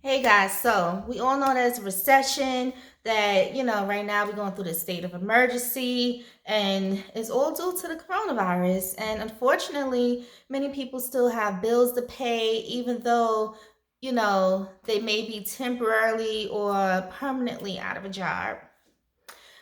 Hey guys, so we all know there's a recession that, right now we're going through the state of emergency, and it's all due to the coronavirus. And unfortunately, many people still have bills to pay, even though, they may be temporarily or permanently out of a job.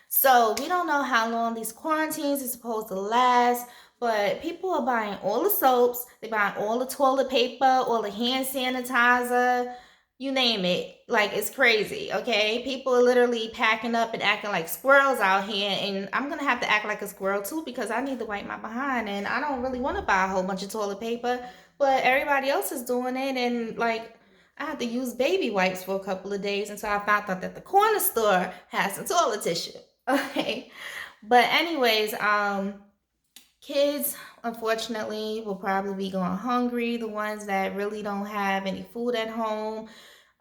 So we don't know how long these quarantines are supposed to last, but people are buying all the soaps, they buying all the toilet paper, all the hand sanitizer, you name it. Like it's crazy, okay? People are literally packing up and acting like squirrels out here, and I'm gonna have to act like a squirrel too because I need to wipe my behind, and I don't really want to buy a whole bunch of toilet paper, but everybody else is doing it, and like I had to use baby wipes for a couple of days until I found out that the corner store has some toilet tissue. Okay. But anyways, kids unfortunately will probably be going hungry, the ones that really don't have any food at home.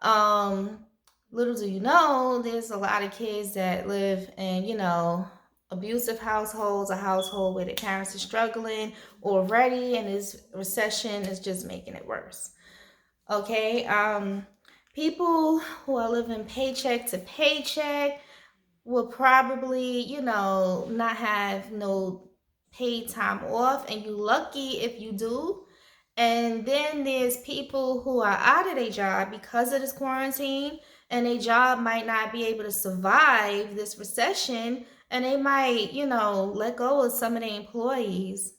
Um Little do you know, there's a lot of kids that live in, abusive households, a household where their parents are struggling already, and this recession is just making it worse. Okay. People who are living paycheck to paycheck will probably, not have no paid time off, and you lucky if you do. And then there's people who are out of their job because of this quarantine, and their job might not be able to survive this recession, and they might, let go of some of their employees,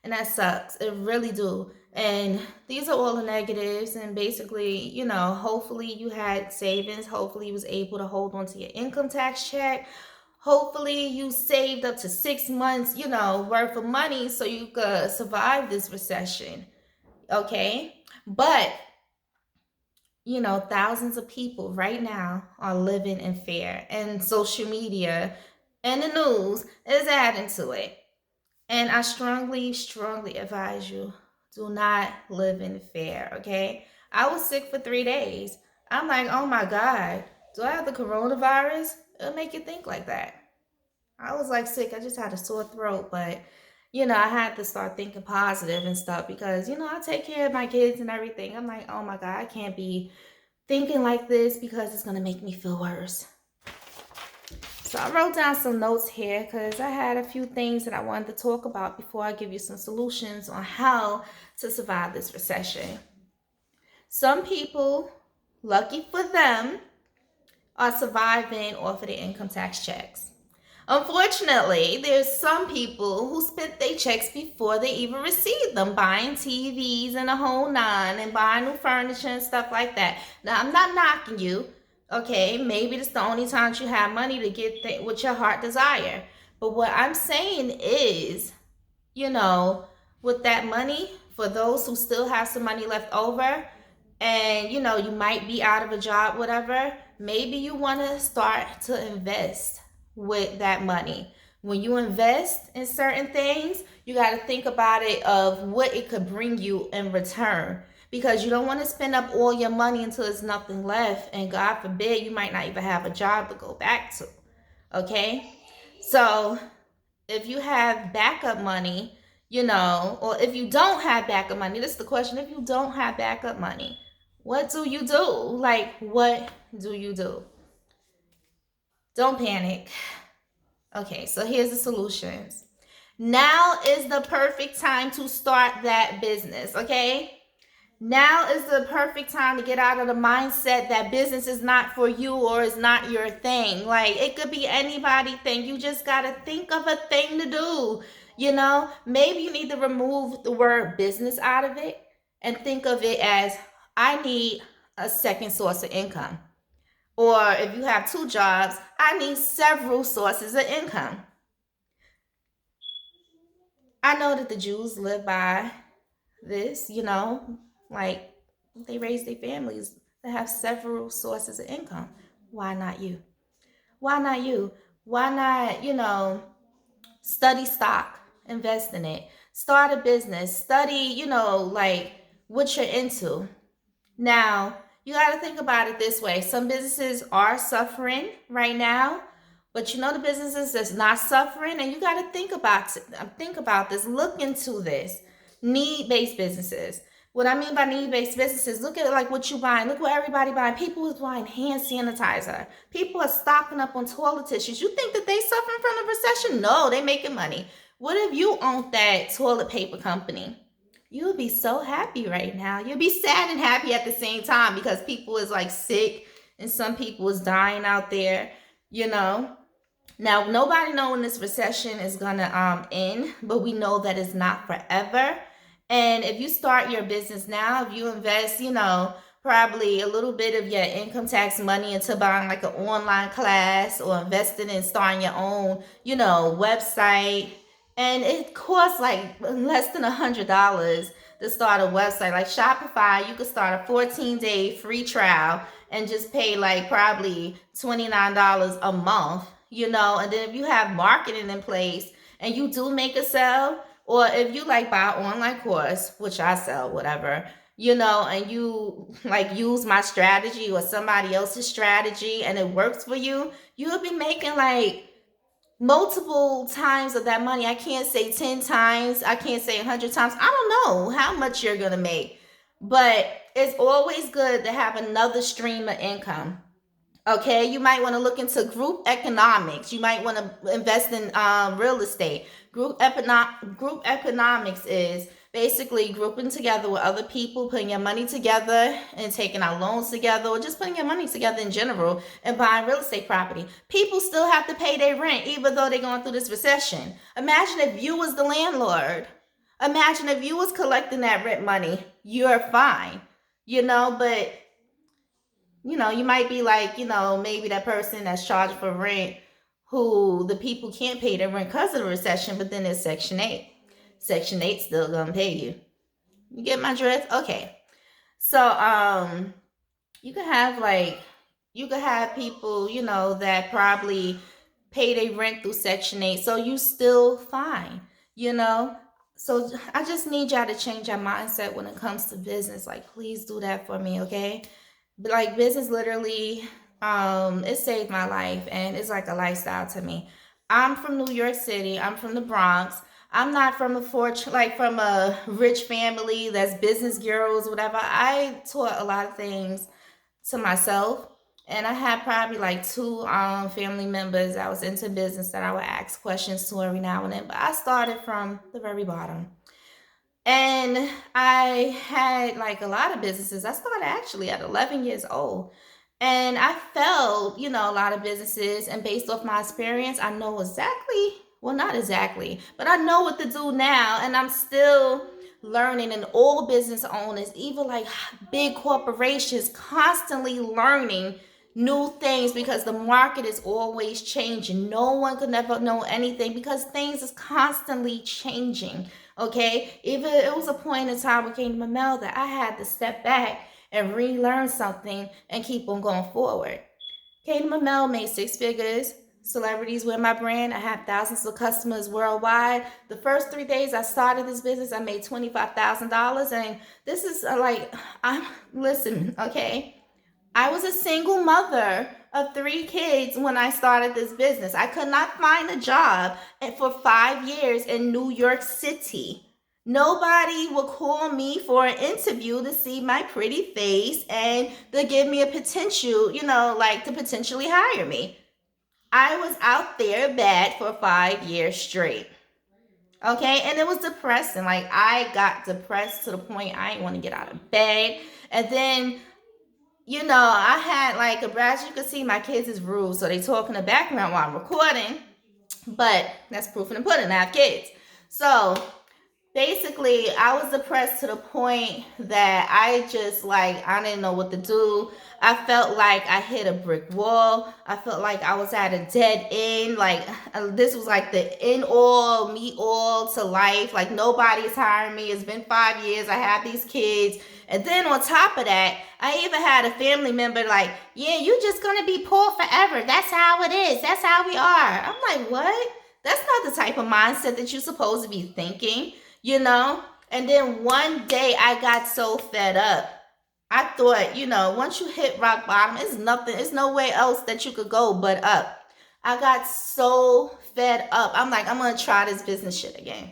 and that sucks. It really do. And these are all the negatives. And basically, hopefully you had savings. Hopefully you was able to hold on to your income tax check. Hopefully you saved up to 6 months, worth of money so you could survive this recession. Okay. But thousands of people right now are living in fear, and social media and the news is adding to it. And I strongly, strongly advise you, do not live in fear, okay? I was sick for 3 days. I'm like, oh my God, do I have the coronavirus? It'll make you think like that. I was like sick. I just had a sore throat, but I had to start thinking positive and stuff because, I take care of my kids and everything. I'm like, oh my God, I can't be thinking like this because it's going to make me feel worse. So I wrote down some notes here because I had a few things that I wanted to talk about before I give you some solutions on how to survive this recession. Some people, lucky for them, are surviving off of their income tax checks. Unfortunately, there's some people who spent their checks before they even received them, buying TVs and a whole nine and buying new furniture and stuff like that. Now, I'm not knocking you. Okay, maybe it's the only time you have money to get what your heart desire. But what I'm saying is, you know, with that money, for those who still have some money left over, and you might be out of a job, whatever, maybe you want to start to invest with that money. When you invest in certain things, you got to think about it of what it could bring you in return, because you don't want to spend up all your money until there's nothing left, and God forbid you might not even have a job to go back to. Okay, so if you have backup money, or if you don't have backup money, this is the question. If you don't have backup money, what do you do? Like, what do you do? Don't panic. Okay, so here's the solutions. Now is the perfect time to start that business, okay? Now is the perfect time to get out of the mindset that business is not for you or is not your thing. Like, it could be anybody's thing. You just got to think of a thing to do. Maybe you need to remove the word business out of it and think of it as, I need a second source of income. Or if you have two jobs, I need several sources of income. I know that the Jews live by this, like they raise their families to have several sources of income. Why not you? Why not you? Why not, study stock, invest in it, start a business, study, like what you're into. Now, you got to think about it this way. Some businesses are suffering right now, but the businesses that's not suffering, and you got to think about this. Look into this. Need-based businesses. What I mean by need-based businesses, look at like what you buying. Look what everybody buying. People is buying hand sanitizer. People are stocking up on toilet tissues. You think that they suffering from the recession? No, they making money. What if you owned that toilet paper company? You would be so happy right now. You'll be sad and happy at the same time because people is like sick and some people is dying out there, you know. Now, nobody know when this recession is gonna end, but we know that it's not forever. And if you start your business now, if you invest, probably a little bit of your income tax money into buying like an online class or investing in starting your own, website, and it costs like less than $100 to start a website. Like Shopify, you could start a 14-day free trial and just pay like probably $29 a month, and then if you have marketing in place and you do make a sale, or if you like buy an online course, which I sell, whatever, and you like use my strategy or somebody else's strategy and it works for you, you'll be making like multiple times of that money. I can't say 10 times, I can't say 100 times. I don't know how much you're going to make, but it's always good to have another stream of income. Okay, you might want to look into group economics. You might want to invest in real estate. Group economics is basically grouping together with other people, putting your money together and taking out loans together, or just putting your money together in general and buying real estate property. People still have to pay their rent even though they're going through this recession. Imagine if you was the landlord. Imagine if you was collecting that rent money. You're fine, but you might be like, maybe that person that's charged for rent who the people can't pay their rent because of the recession, but then there's Section 8. Section 8 still gonna pay you. You get my drift? Okay. So you could have people, that probably pay their rent through Section 8, so you still fine, So I just need y'all to change your mindset when it comes to business. Like, please do that for me, okay? Like, business literally, it saved my life and it's like a lifestyle to me. I'm from New York City. I'm from the Bronx. I'm not from from a rich family that's business girls, whatever. I taught a lot of things to myself, and I had probably like two family members that was into business that I would ask questions to every now and then. But I started from the very bottom. And I had like a lot of businesses. I started actually at 11 years old. And I felt, a lot of businesses. And based off my experience, I know exactly, well, not exactly, but I know what to do now. And I'm still learning. And all business owners, even like big corporations, constantly learning new things because the market is always changing. No one could never know anything because things is constantly changing. Okay, even it was a point in time with Kingdom of Mel that I had to step back and relearn something and keep on going forward. Kingdom of Mel made 6 figures. Celebrities wear my brand. I have thousands of customers worldwide. The first 3 days I started this business, I made $25,000. And this is listen, okay? I was a single mother of 3 kids when I started this business. I could not find a job for 5 years in New York City. Nobody would call me for an interview to see my pretty face and to give me a potential, to potentially hire me. I was out there bad for 5 years straight. Okay, and it was depressing. Like, I got depressed to the point I didn't want to get out of bed. And then I had like as you can see, my kids is rude, so they talk in the background while I'm recording. But that's proof in the pudding. I have kids. So basically, I was depressed to the point that I didn't know what to do. I felt like I hit a brick wall. I felt like I was at a dead end. Like, this was like the end all, me all to life. Like, nobody's hiring me. It's been 5 years. I have these kids. And then on top of that, I even had a family member like, yeah, you're just going to be poor forever. That's how it is. That's how we are. I'm like, what? That's not the type of mindset that you're supposed to be thinking, And then one day I got so fed up. I thought, once you hit rock bottom, it's no way else that you could go but up. I got so fed up. I'm like, I'm going to try this business shit again.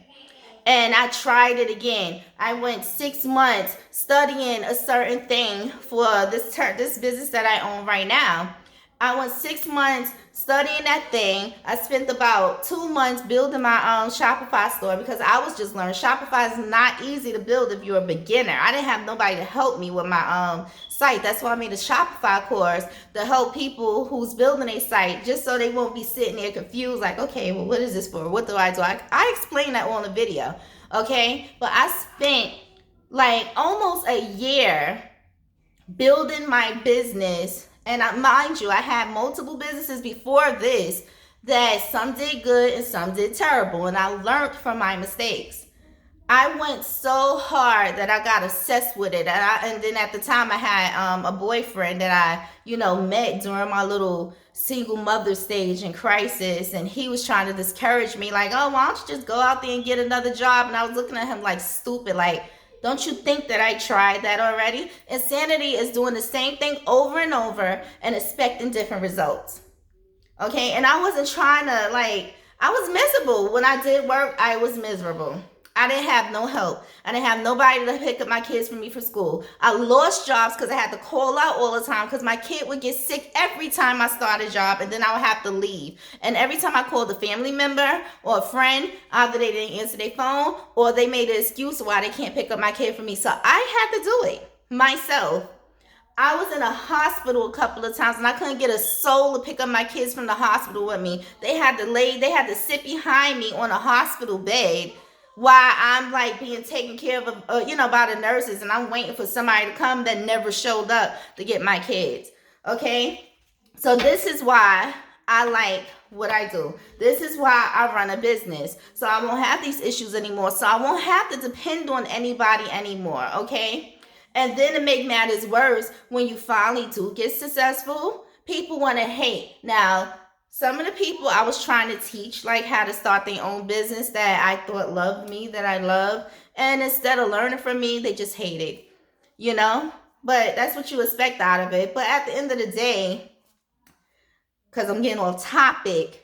And I tried it again. I went 6 months studying a certain thing for this business that I own right now. I went 6 months studying that thing. I spent about 2 months building my own Shopify store because I was just learning. Shopify is not easy to build if you're a beginner. I didn't have nobody to help me with my site. That's why I made a Shopify course to help people who's building a site, just so they won't be sitting there confused like, okay, well, what is this for? What do I do? I explained that on the video, okay? But I spent like almost a year building my business. And mind you, I had multiple businesses before this that some did good and some did terrible. And I learned from my mistakes. I went so hard that I got obsessed with it. And then at the time I had a boyfriend that I, met during my little single mother stage in crisis. And he was trying to discourage me like, oh, why don't you just go out there and get another job? And I was looking at him like stupid, like, don't you think that I tried that already? Insanity is doing the same thing over and over and expecting different results. Okay, and I wasn't trying to I was miserable. When I did work, I was miserable. I didn't have no help. I didn't have nobody to pick up my kids for me for school. I lost jobs because I had to call out all the time because my kid would get sick every time I started a job, and then I would have to leave. And every time I called a family member or a friend, either they didn't answer their phone or they made an excuse why they can't pick up my kid for me. So I had to do it myself. I was in a hospital a couple of times and I couldn't get a soul to pick up my kids from the hospital with me. They had to sit behind me on a hospital bed while I'm being taken care of, by the nurses, and I'm waiting for somebody to come that never showed up to get my kids. Okay? So this is why I like what I do. This is why I run a business. So I won't have these issues anymore. So I won't have to depend on anybody anymore. Okay? And then to make matters worse, when you finally do get successful, people want to hate. Now, some of the people I was trying to teach how to start their own business that I thought loved me, that I love, and instead of learning from me, they just hate it, But that's what you expect out of it. But at the end of the day, because I'm getting off topic,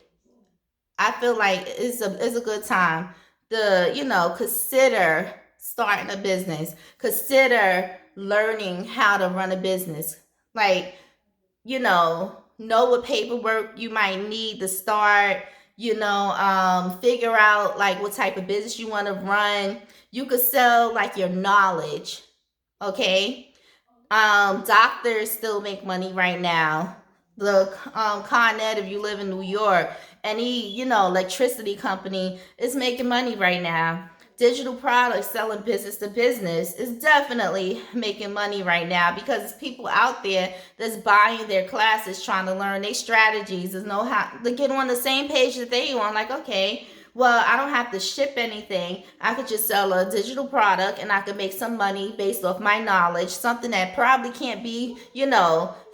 I feel like it's a good time to, consider starting a business. Consider learning how to run a business. Know what paperwork you might need to start, figure out what type of business you want to run. You could sell your knowledge, okay? Doctors still make money right now. The Con Ed, if you live in New York, any, electricity company is making money right now. Digital products selling business to business is definitely making money right now because there's people out there that's buying their classes, trying to learn their strategies, to know how to get on the same page that they on. Okay, well, I don't have to ship anything. I could just sell a digital product and I could make some money based off my knowledge, something that probably can't be,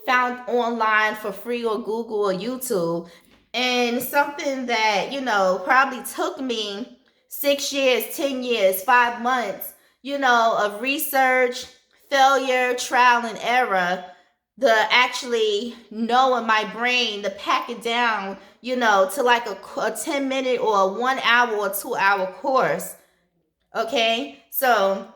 found online for free or Google or YouTube, and something that, probably took me 6 years, 10 years, 5 months, of research, failure, trial, and error to actually know in my brain to pack it down, to a 10-minute or a 1 hour or 2 hour course. Okay? So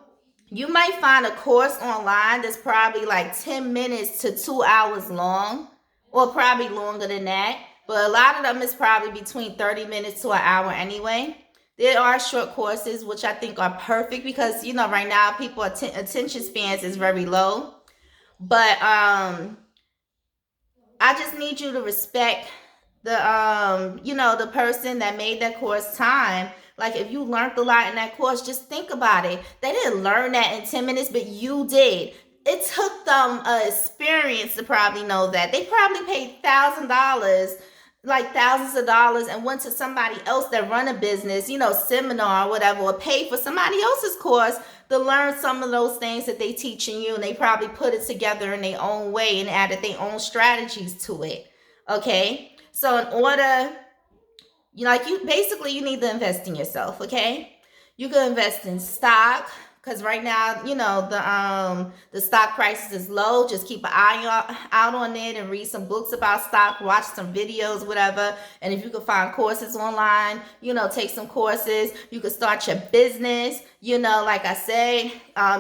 you might find a course online that's probably 10 minutes to 2 hours long, or probably longer than that. But a lot of them is probably between 30 minutes to an hour anyway. There are short courses, which I think are perfect because, right now people attention spans is very low. But I just need you to respect the, the person that made that course time. If you learned a lot in that course, just think about it. They didn't learn that in 10 minutes, but you did. It took them experience to probably know that. They probably paid $1,000, thousands of dollars, and went to somebody else that run a business, seminar or whatever, or paid for somebody else's course to learn some of those things that they teaching you, and they probably put it together in their own way and added their own strategies to it. Okay? So in order, you need to invest in yourself, okay? You can invest in stock, because right now, the stock prices is low. Just keep an eye out on it and read some books about stock, watch some videos, whatever. And if you can find courses online, take some courses. You can start your business. Like I say,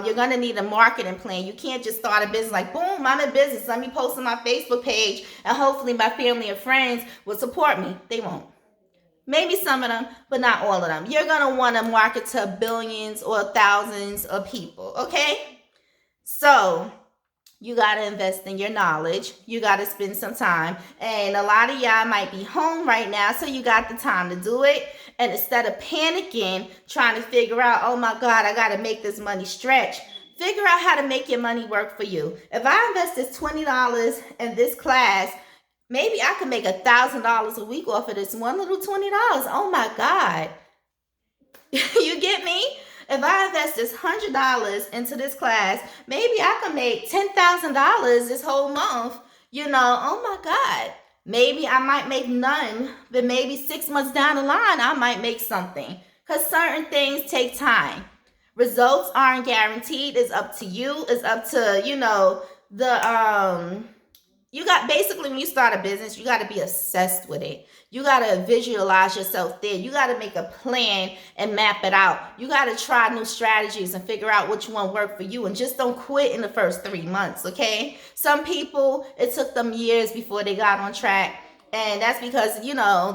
you're gonna need a marketing plan. You can't just start a business like, boom, I'm in business. Let me post on my Facebook page, and hopefully my family and friends will support me. They won't. Maybe some of them, but not all of them. You're going to want to market to billions or thousands of people, okay? So you got to invest in your knowledge. You got to spend some time. And a lot of y'all might be home right now, so you got the time to do it. And instead of panicking, trying to figure out, oh my God, I got to make this money stretch, figure out how to make your money work for you. If I invest this $20 in this class, maybe I could make $1,000 a week off of this one little $20. Oh my God. You get me? If I invest this $100 into this class, maybe I can make $10,000 this whole month. Oh my God. Maybe I might make none, but maybe 6 months down the line, I might make something. Because certain things take time. Results aren't guaranteed. It's up to you. It's up to, basically, when you start a business, you got to be obsessed with it. You got to visualize yourself there. You got to make a plan and map it out. You got to try new strategies and figure out which one worked for you, and just don't quit in the first 3 months, okay? Some people, it took them years before they got on track, and that's because,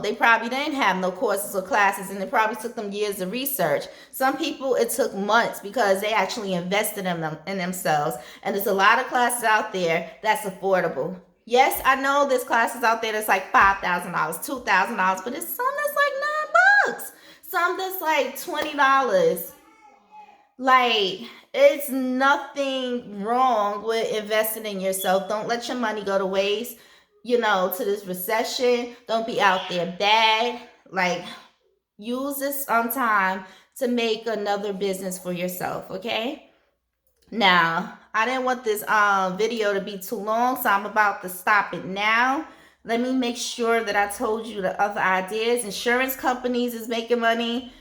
they probably didn't have no courses or classes, and it probably took them years of research. Some people, it took months because they actually invested in themselves, and there's a lot of classes out there that's affordable. Yes, I know there's classes out there that's like $5,000, $2,000, but there's some that's like $9. Some that's like $20. Like, it's nothing wrong with investing in yourself. Don't let your money go to waste, to this recession. Don't be out there bad. Like, use this time to make another business for yourself, okay? Now, I didn't want this video to be too long, so I'm about to stop it now. Let me make sure that I told you the other ideas. Insurance companies is making money.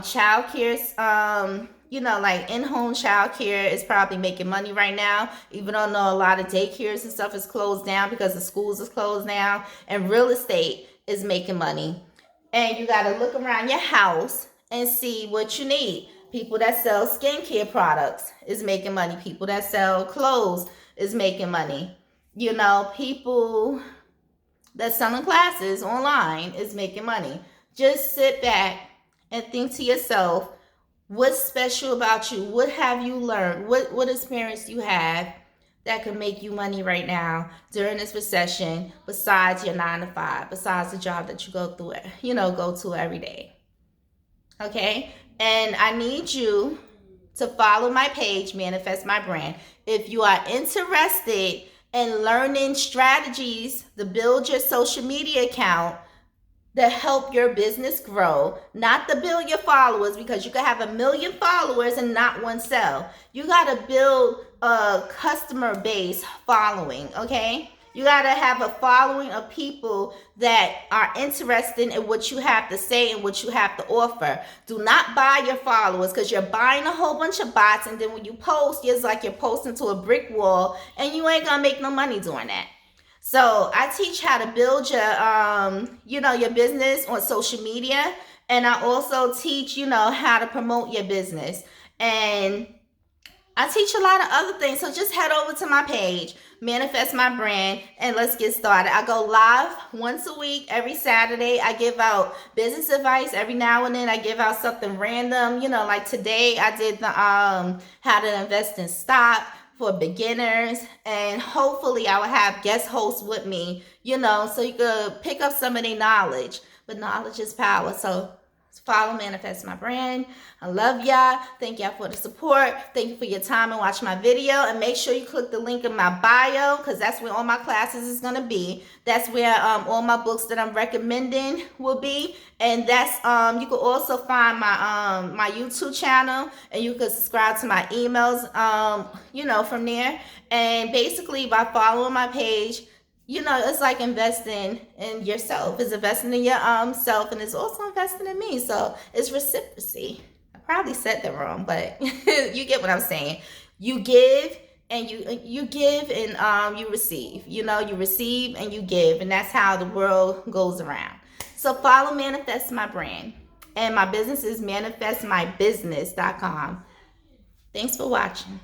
Child care, like in-home child care is probably making money right now, even though I know a lot of daycares and stuff is closed down because the schools is closed down. And real estate is making money. And you got to look around your house and see what you need. People that sell skincare products is making money. People that sell clothes is making money. People that selling classes online is making money. Just sit back and think to yourself, what's special about you? What have you learned? What experience do you have that could make you money right now during this recession, besides your 9 to 5, besides the job that you go to every day? Okay? And I need you to follow my page, Manifest My Brand. If you are interested in learning strategies to build your social media account that help your business grow, not to build your followers, because you can have 1 million followers and not one sell. You got to build a customer base following, okay? You got to have a following of people that are interested in what you have to say and what you have to offer. Do not buy your followers, because you're buying a whole bunch of bots, and then when you post, it's like you're posting to a brick wall, and you ain't gonna make no money doing that. So I teach how to build your business on social media, and I also teach how to promote your business, and I teach a lot of other things. So just head over to my page, Manifest My Brand, and let's get started. I go live once a week, every Saturday. I give out business advice. Every now and then I give out something random. Like today I did the how to invest in stock for beginners, and hopefully I will have guest hosts with me, so you could pick up some of their knowledge. But knowledge is power. So follow Manifest My Brand. I love y'all. Thank y'all for the support. Thank you for your time and watch my video. And make sure you click the link in my bio, because that's where all my classes is going to be. That's where all my books that I'm recommending will be. And that's you can also find my YouTube channel, and you can subscribe to my emails from there. And basically by following my page, it's like investing in yourself. It's investing in your self, and it's also investing in me. So it's reciprocity. Probably said that wrong, but you get what I'm saying. You give and you give and you receive. You know, you receive and you give, and that's how the world goes around. So follow Manifest My Brand, and my business is manifestmybusiness.com. Thanks for watching.